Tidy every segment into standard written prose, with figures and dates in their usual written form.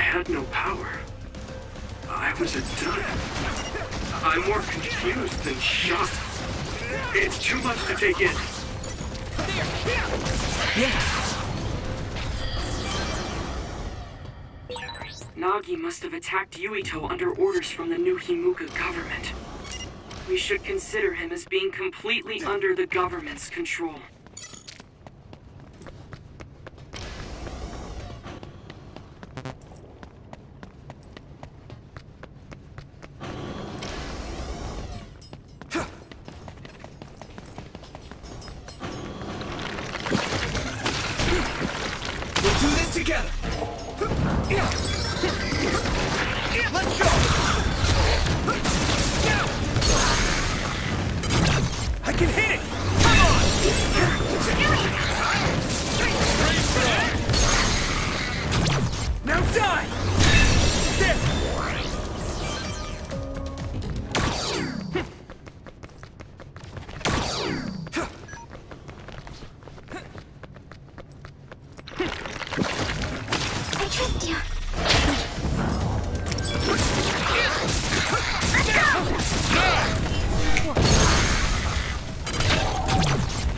had no power. I was a dud. I'm more confused than shocked. It's too much to take in. Nagi must have attacked Yuito under orders from the new Himuka government. We should consider him as being completely under the government's control. We'll do this together! Let's go! I can hit it! Come on! Now die! There! I trust you.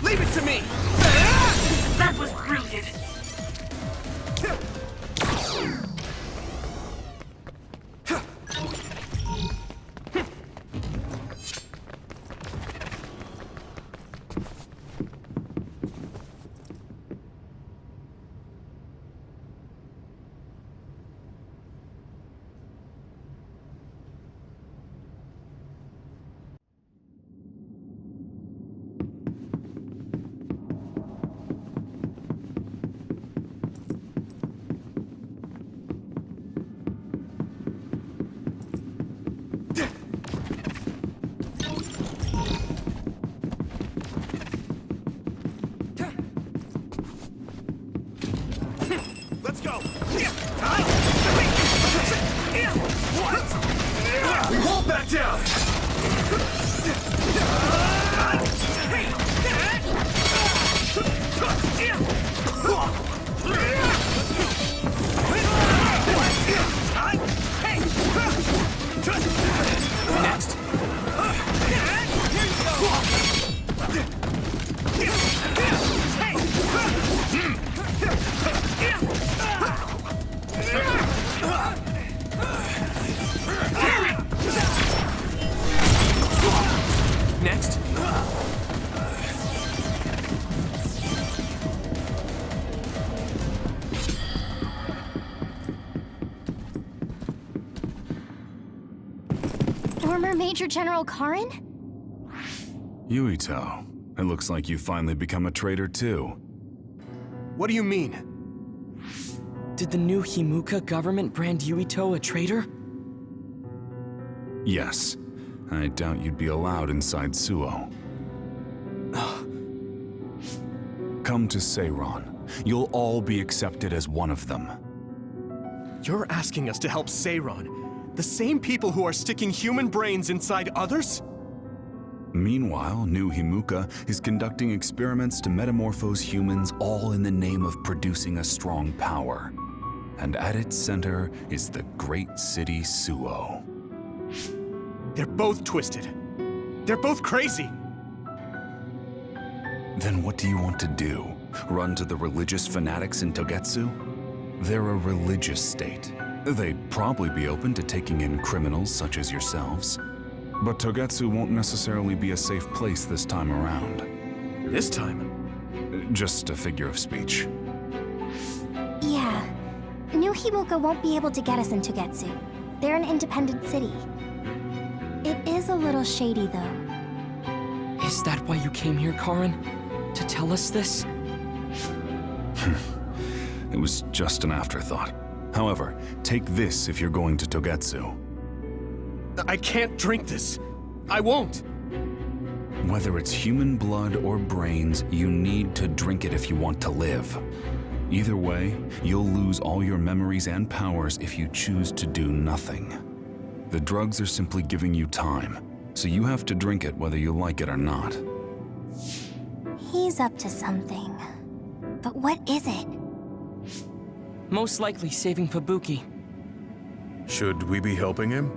Leave it to me! That was brilliant! Let's go! We won't back down! Next! Next. Former Major General Karin? Yuito, it looks like you finally become a traitor too. What do you mean? Did the new Himuka government brand Yuito a traitor? Yes. I doubt you'd be allowed inside Suo. Come to Seiron. You'll all be accepted as one of them. You're asking us to help Seiron, the same people who are sticking human brains inside others? Meanwhile, new Himuka is conducting experiments to metamorphose humans, all in the name of producing a strong power. And at its center is the great city Suo. They're both twisted. They're both crazy. Then what do you want to do? Run to the religious fanatics in Togetsu? They're a religious state. They'd probably be open to taking in criminals such as yourselves. But Togetsu won't necessarily be a safe place this time around. This time? Just a figure of speech. Yeah. New Himuka won't be able to get us in Togetsu. They're an independent city. It is a little shady, though. Is that why you came here, Karin? To tell us this? It was just an afterthought. However, take this if you're going to Togetsu. I can't drink this. I won't. Whether it's human blood or brains, you need to drink it if you want to live. Either way, you'll lose all your memories and powers if you choose to do nothing. The drugs are simply giving you time, so you have to drink it whether you like it or not. He's up to something. But what is it? Most likely saving Fubuki. Should we be helping him?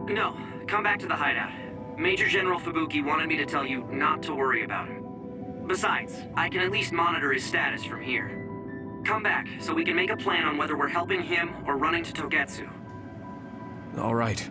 No, come back to the hideout. Major General Fubuki wanted me to tell you not to worry about him. Besides, I can at least monitor his status from here. Come back, so we can make a plan on whether we're helping him or running to Togetsu. All right.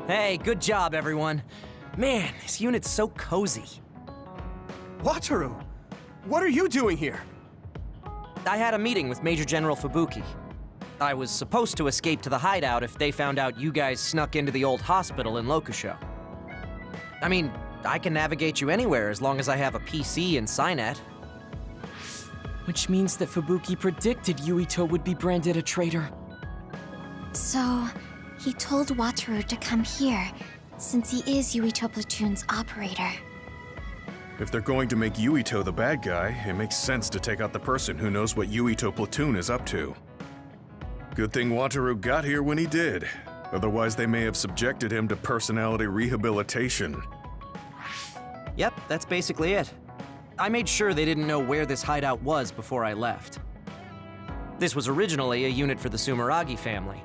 Hey, good job, everyone. Man, this unit's so cozy. Wataru! What are you doing here? I had a meeting with Major General Fubuki. I was supposed to escape to the hideout if they found out you guys snuck into the old hospital in Lokusho. I mean, I can navigate you anywhere as long as I have a PC and Cynet. Which means that Fubuki predicted Yuito would be branded a traitor. So, he told Wataru to come here, since he is Yuito Platoon's operator. If they're going to make Yuito the bad guy, it makes sense to take out the person who knows what Yuito Platoon is up to. Good thing Wataru got here when he did. Otherwise, they may have subjected him to personality rehabilitation. Yep, that's basically it. I made sure they didn't know where this hideout was before I left. This was originally a unit for the Sumeragi family.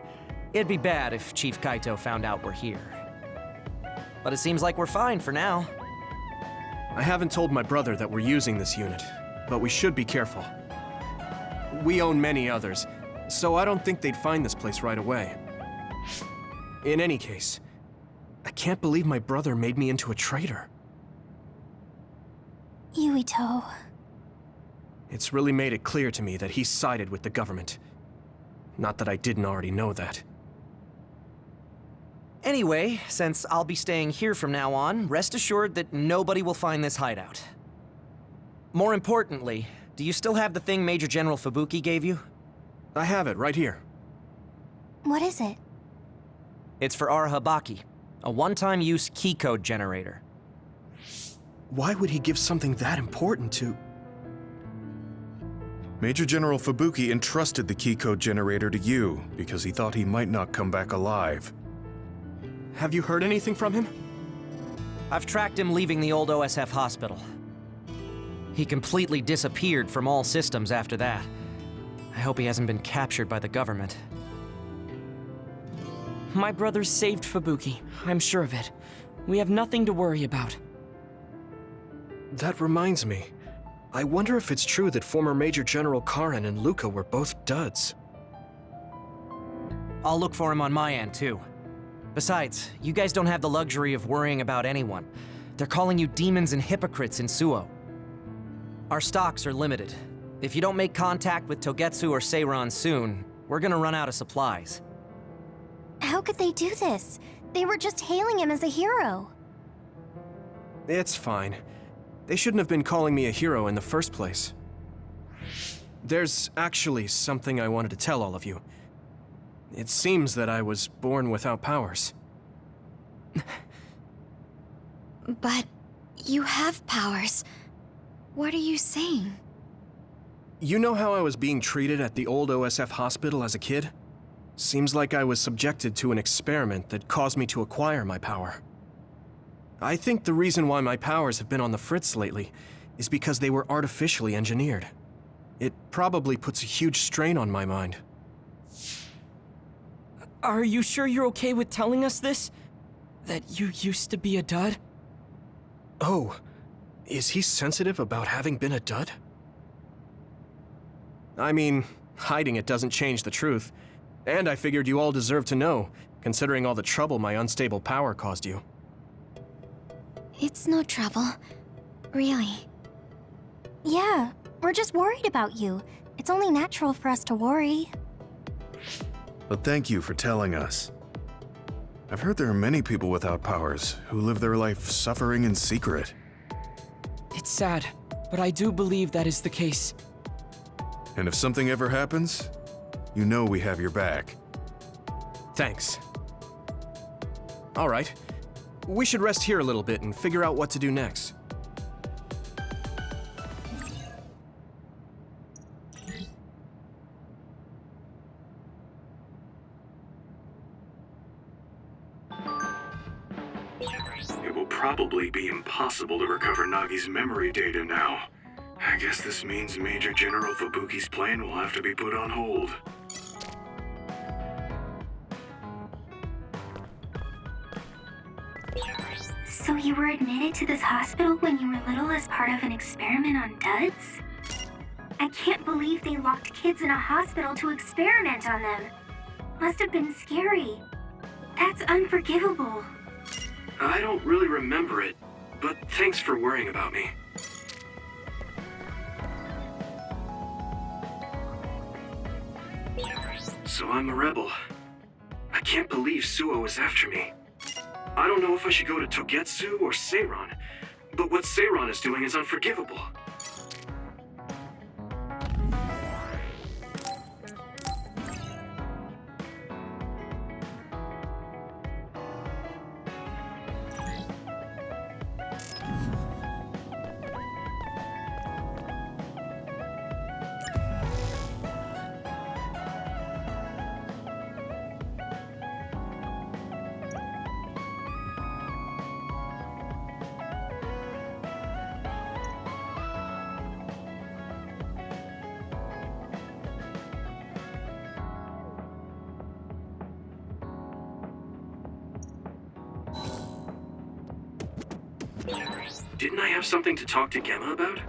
It'd be bad if Chief Kaito found out we're here. But it seems like we're fine for now. I haven't told my brother that we're using this unit, but we should be careful. We own many others, so I don't think they'd find this place right away. In any case, I can't believe my brother made me into a traitor. Yuito. It's really made it clear to me that he sided with the government. Not that I didn't already know that. Anyway, since I'll be staying here from now on, rest assured that nobody will find this hideout. More importantly, do you still have the thing Major General Fubuki gave you? I have it right here. What is it? It's for our Habaki, a one-time use key code generator. Why would he give something that important to... Major General Fubuki entrusted the key code generator to you because he thought he might not come back alive. Have you heard anything from him? I've tracked him leaving the old OSF hospital. He completely disappeared from all systems after that. I hope he hasn't been captured by the government. My brother saved Fubuki, I'm sure of it. We have nothing to worry about. That reminds me. I wonder if it's true that former Major General Karen and Luca were both duds. I'll look for him on my end, too. Besides, you guys don't have the luxury of worrying about anyone. They're calling you demons and hypocrites in Suo. Our stocks are limited. If you don't make contact with Togetsu or Seiran soon, we're gonna run out of supplies. How could they do this? They were just hailing him as a hero. It's fine. They shouldn't have been calling me a hero in the first place. There's actually something I wanted to tell all of you. It seems that I was born without powers. But you have powers. What are you saying? You know how I was being treated at the old OSF hospital as a kid? Seems like I was subjected to an experiment that caused me to acquire my power. I think the reason why my powers have been on the fritz lately is because they were artificially engineered. It probably puts a huge strain on my mind. Are you sure you're okay with telling us this? That you used to be a dud? Oh, is he sensitive about having been a dud? I mean, hiding it doesn't change the truth. And I figured you all deserve to know, considering all the trouble my unstable power caused you. It's no trouble. Really. Yeah, we're just worried about you. It's only natural for us to worry. But thank you for telling us. I've heard there are many people without powers who live their life suffering in secret. It's sad, but I do believe that is the case. And if something ever happens, you know we have your back. Thanks. All right. We should rest here a little bit and figure out what to do next. It will probably be impossible to recover Nagi's memory data now. I guess this means Major General Fubuki's plan will have to be put on hold. So you were admitted to this hospital when you were little as part of an experiment on duds? I can't believe they locked kids in a hospital to experiment on them. Must have been scary. That's unforgivable. I don't really remember it, but thanks for worrying about me. So I'm a rebel. I can't believe Suo is after me. I don't know if I should go to Togetsu or Seiron, but what Seiron is doing is unforgivable. Didn't I have something to talk to Gemma about?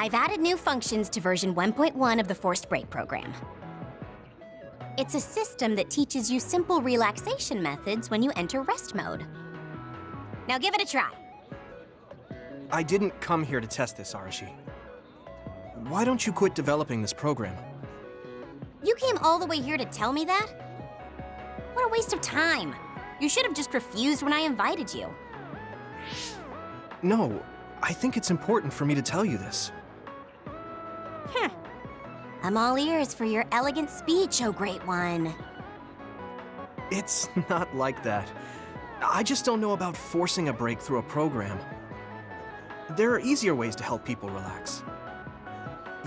I've added new functions to version 1.1 of the Forced Break program. It's a system that teaches you simple relaxation methods when you enter rest mode. Now give it a try. I didn't come here to test this, Arashi. Why don't you quit developing this program? You came all the way here to tell me that? What a waste of time. You should have just refused when I invited you. No, I think it's important for me to tell you this. I'm all ears for your elegant speech, oh great one. It's not like that. I just don't know about forcing a break through a program. There are easier ways to help people relax.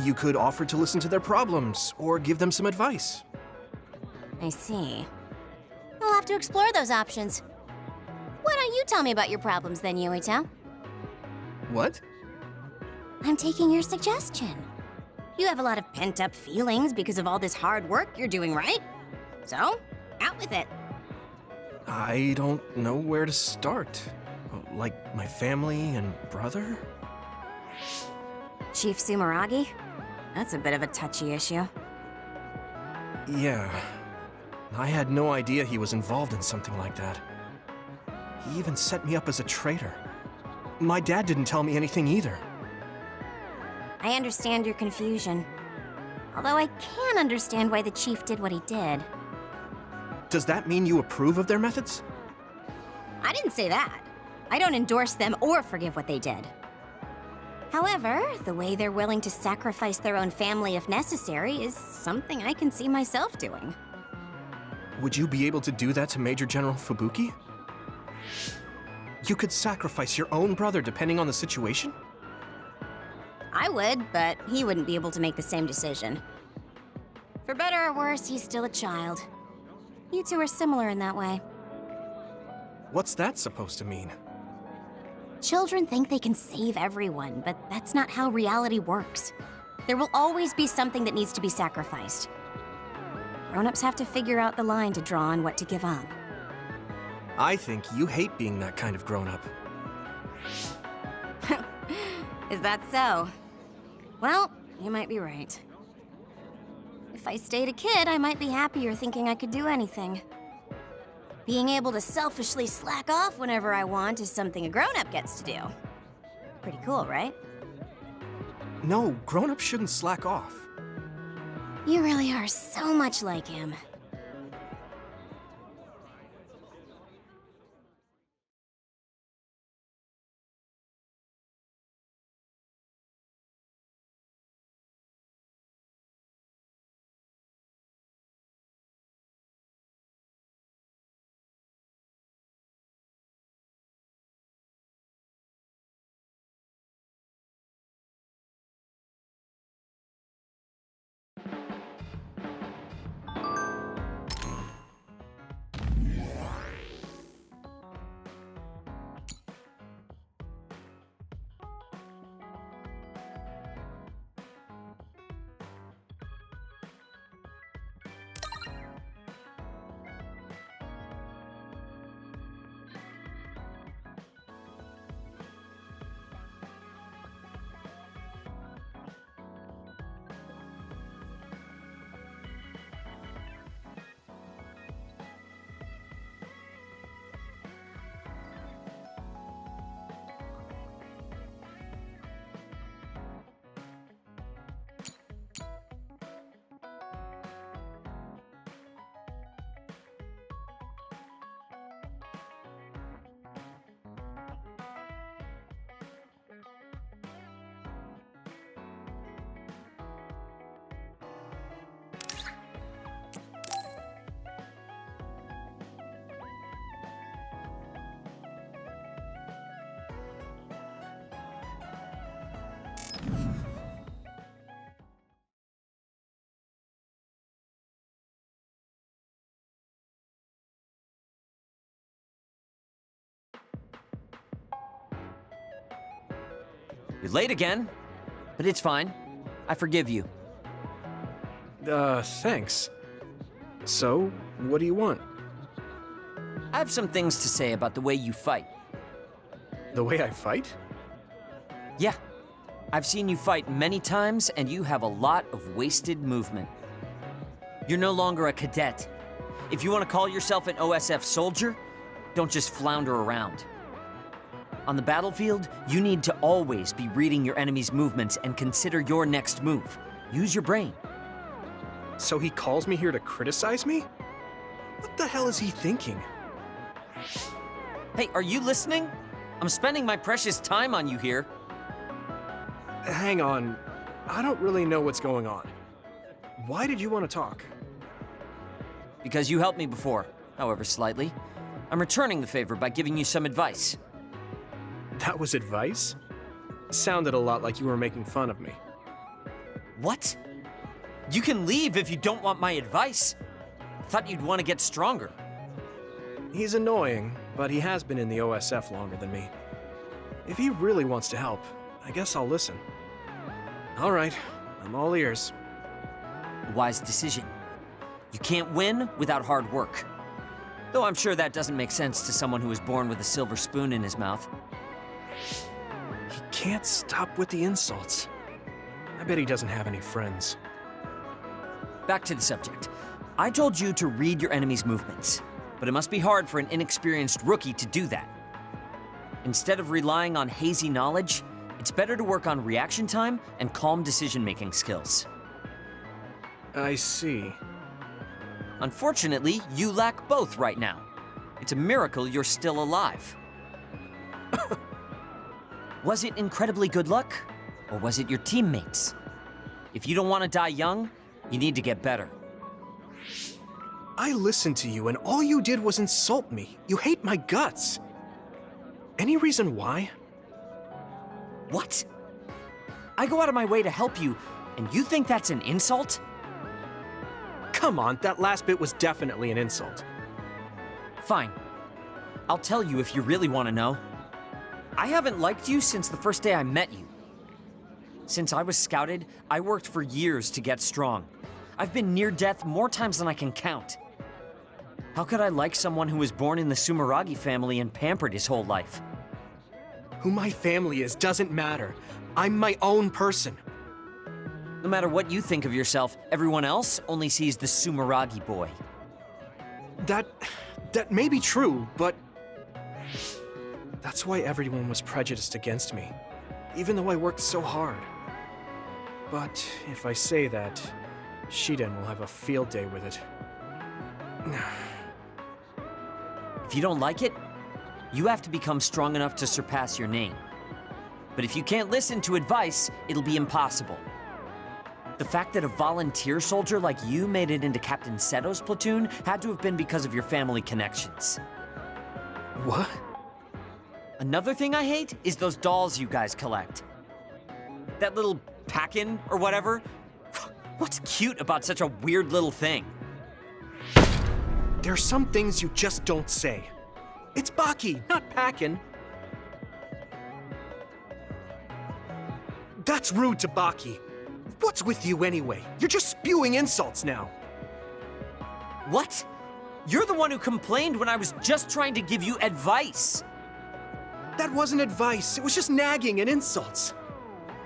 You could offer to listen to their problems, or give them some advice. I see. I'll have to explore those options. Why don't you tell me about your problems then, Yuito? What? I'm taking your suggestion. You have a lot of pent-up feelings because of all this hard work you're doing, right? So, out with it. I don't know where to start. Like my family and brother? Chief Sumeragi? That's a bit of a touchy issue. Yeah. I had no idea he was involved in something like that. He even set me up as a traitor. My dad didn't tell me anything either. I understand your confusion. Although I can understand why the chief did what he did. Does that mean you approve of their methods? I didn't say that. I don't endorse them or forgive what they did. However, the way they're willing to sacrifice their own family if necessary is something I can see myself doing. Would you be able to do that to Major General Fubuki? You could sacrifice your own brother depending on the situation? I would, but he wouldn't be able to make the same decision. For better or worse, he's still a child. You two are similar in that way. What's that supposed to mean? Children think they can save everyone, but that's not how reality works. There will always be something that needs to be sacrificed. Grown-ups have to figure out the line to draw on what to give up. I think you hate being that kind of grown-up. Is that so? Well, you might be right. If I stayed a kid, I might be happier thinking I could do anything. Being able to selfishly slack off whenever I want is something a grown-up gets to do. Pretty cool, right? No, grown-ups shouldn't slack off. You really are so much like him. You're late again, but it's fine. I forgive you. Thanks. So, what do you want? I have some things to say about the way you fight. The way I fight? Yeah. I've seen you fight many times, and you have a lot of wasted movement. You're no longer a cadet. If you want to call yourself an OSF soldier, don't just flounder around. On the battlefield, you need to always be reading your enemy's movements and consider your next move. Use your brain. So he calls me here to criticize me? What the hell is he thinking? Hey, are you listening? I'm spending my precious time on you here. Hang on. I don't really know what's going on. Why did you want to talk? Because you helped me before, however slightly. I'm returning the favor by giving you some advice. That was advice? Sounded a lot like you were making fun of me. What? You can leave if you don't want my advice. Thought you'd want to get stronger. He's annoying, but he has been in the OSF longer than me. If he really wants to help, I guess I'll listen. All right, I'm all ears. A wise decision. You can't win without hard work. Though I'm sure that doesn't make sense to someone who was born with a silver spoon in his mouth. He can't stop with the insults. I bet he doesn't have any friends. Back to the subject. I told you to read your enemy's movements, but it must be hard for an inexperienced rookie to do that. Instead of relying on hazy knowledge, it's better to work on reaction time and calm decision-making skills. I see. Unfortunately, you lack both right now. It's a miracle you're still alive. Was it incredibly good luck, or was it your teammates? If you don't want to die young, you need to get better. I listened to you, and all you did was insult me. You hate my guts. Any reason why? What? I go out of my way to help you, and you think that's an insult? Come on, that last bit was definitely an insult. Fine. I'll tell you if you really want to know. I haven't liked you since the first day I met you. Since I was scouted, I worked for years to get strong. I've been near death more times than I can count. How could I like someone who was born in the Sumeragi family and pampered his whole life? Who my family is doesn't matter. I'm my own person. No matter what you think of yourself, everyone else only sees the Sumeragi boy. That may be true, but that's why everyone was prejudiced against me, even though I worked so hard. But if I say that, Shiden will have a field day with it. If you don't like it, you have to become strong enough to surpass your name. But if you can't listen to advice, it'll be impossible. The fact that a volunteer soldier like you made it into Captain Seto's platoon had to have been because of your family connections. What? Another thing I hate is those dolls you guys collect. That little pack-in or whatever. What's cute about such a weird little thing? There are some things you just don't say. It's Baki, not Packin. That's rude to Baki. What's with you anyway? You're just spewing insults now. What? You're the one who complained when I was just trying to give you advice. That wasn't advice. It was just nagging and insults.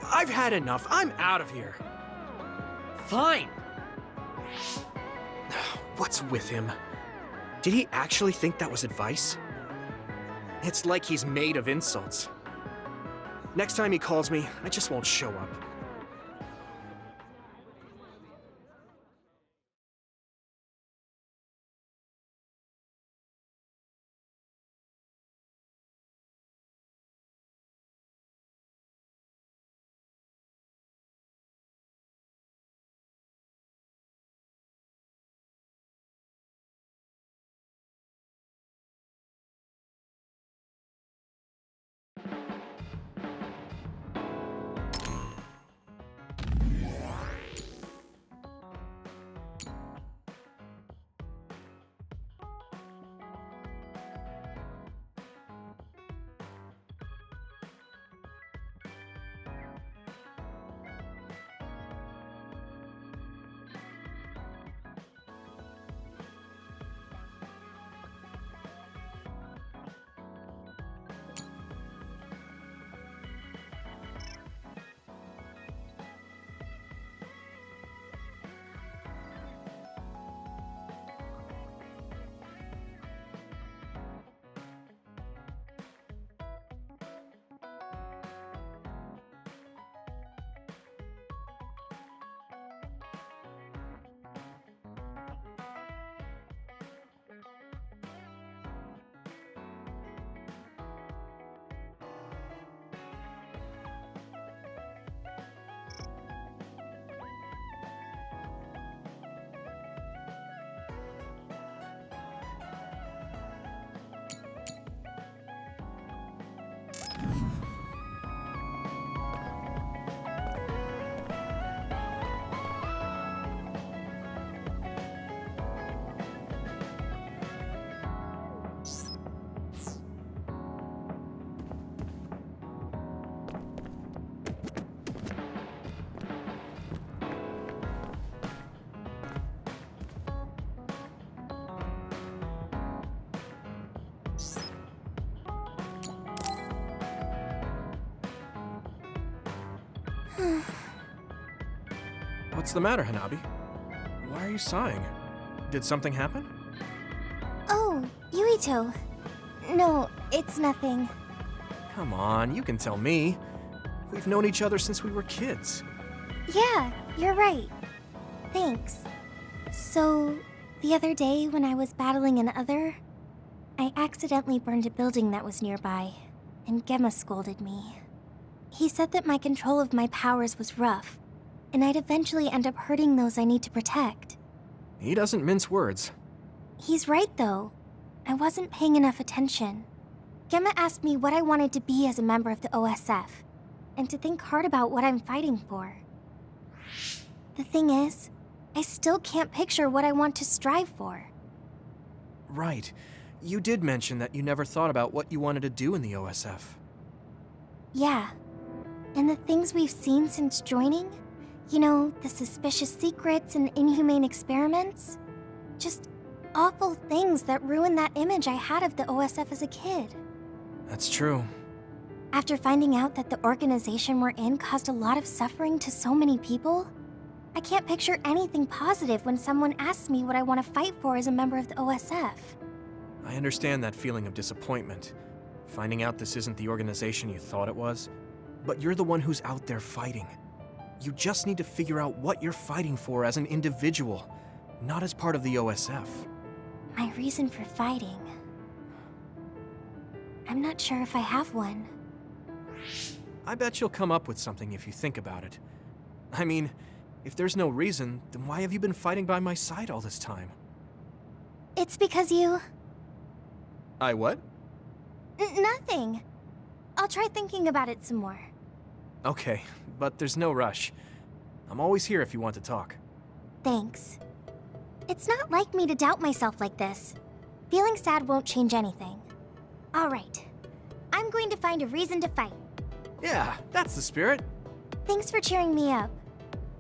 I've had enough. I'm out of here. Fine. What's with him? Did he actually think that was advice? It's like he's made of insults. Next time he calls me, I just won't show up. What's the matter, Hanabi? Why are you sighing? Did something happen? Oh, Yuito. No, it's nothing. Come on, you can tell me. We've known each other since we were kids. Yeah, you're right. Thanks. So, the other day when I was battling an other, I accidentally burned a building that was nearby, and Gemma scolded me. He said that my control of my powers was rough, and I'd eventually end up hurting those I need to protect. He doesn't mince words. He's right, though. I wasn't paying enough attention. Gemma asked me what I wanted to be as a member of the OSF, and to think hard about what I'm fighting for. The thing is, I still can't picture what I want to strive for. Right. You did mention that you never thought about what you wanted to do in the OSF. Yeah. And the things we've seen since joining? You know, the suspicious secrets and inhumane experiments? Just awful things that ruined that image I had of the OSF as a kid. That's true. After finding out that the organization we're in caused a lot of suffering to so many people, I can't picture anything positive when someone asks me what I want to fight for as a member of the OSF. I understand that feeling of disappointment. Finding out this isn't the organization you thought it was. But you're the one who's out there fighting. You just need to figure out what you're fighting for as an individual, not as part of the OSF. My reason for fighting... I'm not sure if I have one. I bet you'll come up with something if you think about it. I mean, if there's no reason, then why have you been fighting by my side all this time? It's because you... I what? Nothing. I'll try thinking about it some more. Okay, but there's no rush. I'm always here if you want to talk. Thanks. It's not like me to doubt myself like this. Feeling sad won't change anything. All right. I'm going to find a reason to fight. Yeah, that's the spirit. Thanks for cheering me up.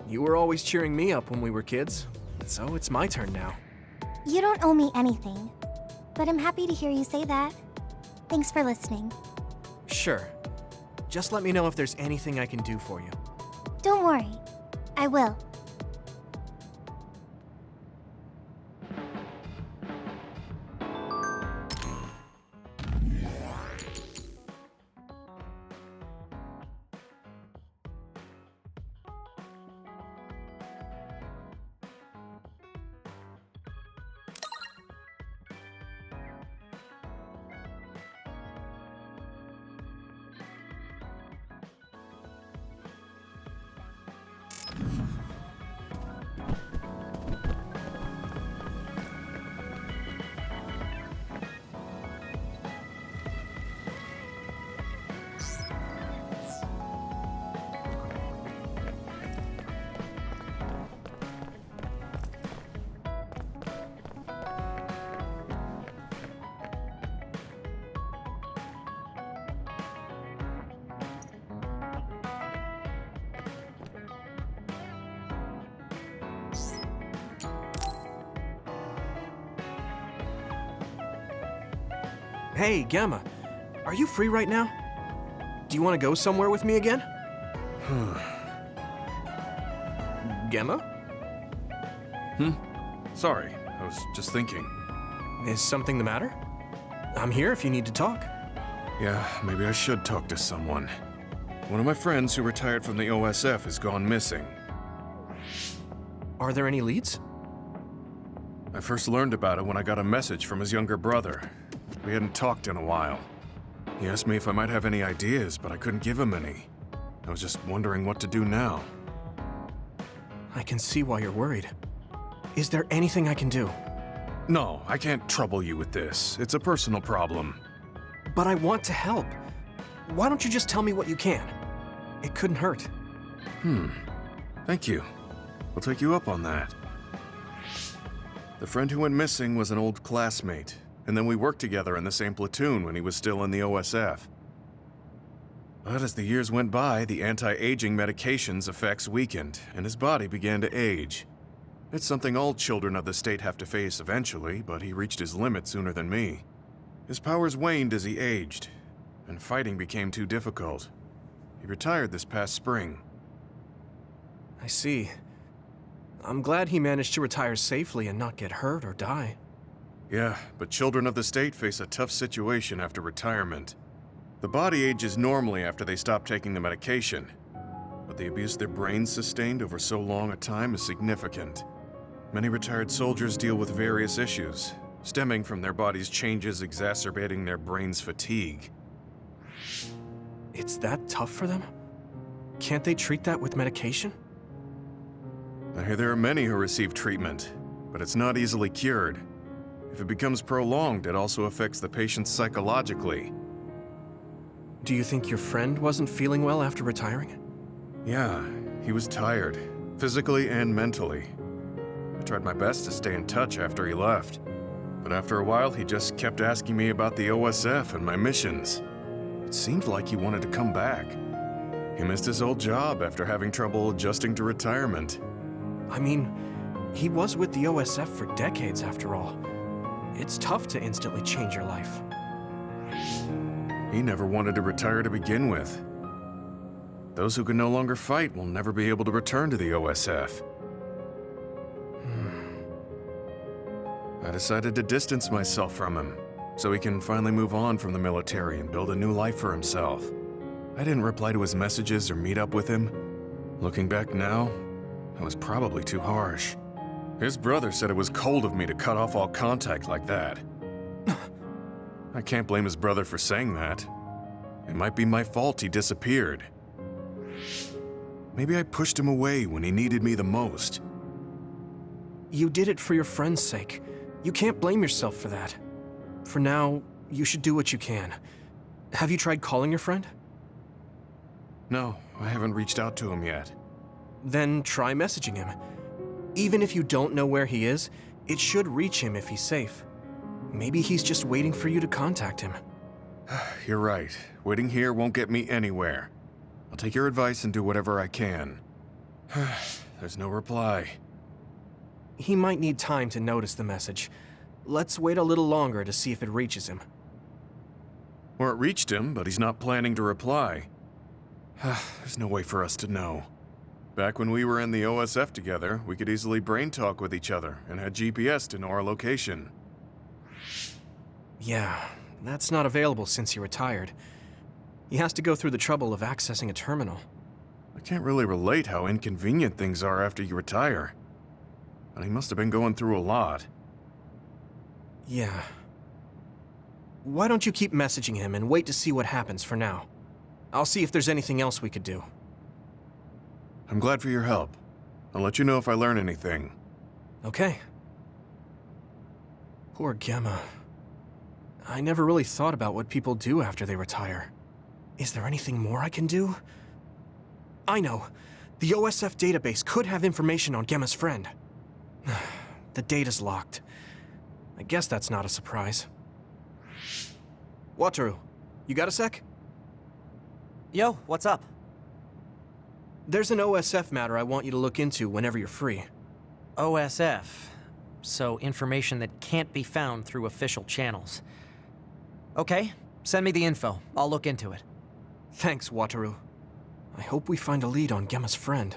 You were always cheering me up when we were kids, so it's my turn now. You don't owe me anything, but I'm happy to hear you say that. Thanks for listening. Sure. Just let me know if there's anything I can do for you. Don't worry. I will. Hey, Gamma. Are you free right now? Do you want to go somewhere with me again? Gamma? Sorry, I was just thinking. Is something the matter? I'm here if you need to talk. Yeah, maybe I should talk to someone. One of my friends who retired from the OSF has gone missing. Are there any leads? I first learned about it when I got a message from his younger brother. We hadn't talked in a while. He asked me if I might have any ideas, but I couldn't give him any. I was just wondering what to do now. I can see why you're worried. Is there anything I can do? No, I can't trouble you with this. It's a personal problem. But I want to help. Why don't you just tell me what you can? It couldn't hurt. Thank you. I'll take you up on that. The friend who went missing was an old classmate, and then we worked together in the same platoon when he was still in the OSF. But as the years went by, the anti-aging medication's effects weakened, and his body began to age. It's something all children of the state have to face eventually, but he reached his limit sooner than me. His powers waned as he aged, and fighting became too difficult. He retired this past spring. I see. I'm glad he managed to retire safely and not get hurt or die. Yeah, but children of the state face a tough situation after retirement. The body ages normally after they stop taking the medication, but the abuse their brains sustained over so long a time is significant. Many retired soldiers deal with various issues, stemming from their body's changes exacerbating their brain's fatigue. It's that tough for them? Can't they treat that with medication? I hear there are many who receive treatment, but it's not easily cured. If it becomes prolonged, it also affects the patient psychologically. Do you think your friend wasn't feeling well after retiring? Yeah, he was tired, physically and mentally. I tried my best to stay in touch after he left, but after a while he just kept asking me about the OSF and my missions. It seemed like he wanted to come back. He missed his old job after having trouble adjusting to retirement. I mean, he was with the OSF for decades after all. It's tough to instantly change your life. He never wanted to retire to begin with. Those who can no longer fight will never be able to return to the OSF. I decided to distance myself from him, so he can finally move on from the military and build a new life for himself. I didn't reply to his messages or meet up with him. Looking back now, I was probably too harsh. His brother said it was cold of me to cut off all contact like that. I can't blame his brother for saying that. It might be my fault he disappeared. Maybe I pushed him away when he needed me the most. You did it for your friend's sake. You can't blame yourself for that. For now, you should do what you can. Have you tried calling your friend? No, I haven't reached out to him yet. Then try messaging him. Even if you don't know where he is, it should reach him if he's safe. Maybe he's just waiting for you to contact him. You're right. Waiting here won't get me anywhere. I'll take your advice and do whatever I can. There's no reply. He might need time to notice the message. Let's wait a little longer to see if it reaches him. Or it reached him, but he's not planning to reply. There's no way for us to know. Back when we were in the OSF together, we could easily brain talk with each other and had GPS to know our location. Yeah, that's not available since he retired. He has to go through the trouble of accessing a terminal. I can't really relate how inconvenient things are after you retire. But he must have been going through a lot. Yeah. Why don't you keep messaging him and wait to see what happens for now? I'll see if there's anything else we could do. I'm glad for your help. I'll let you know if I learn anything. Okay. Poor Gemma. I never really thought about what people do after they retire. Is there anything more I can do? I know. The OSF database could have information on Gemma's friend. The data's locked. I guess that's not a surprise. Wataru, you got a sec? Yo, what's up? There's an OSF matter I want you to look into whenever you're free. OSF. So information that can't be found through official channels. Okay, send me the info. I'll look into it. Thanks, Wataru. I hope we find a lead on Gemma's friend.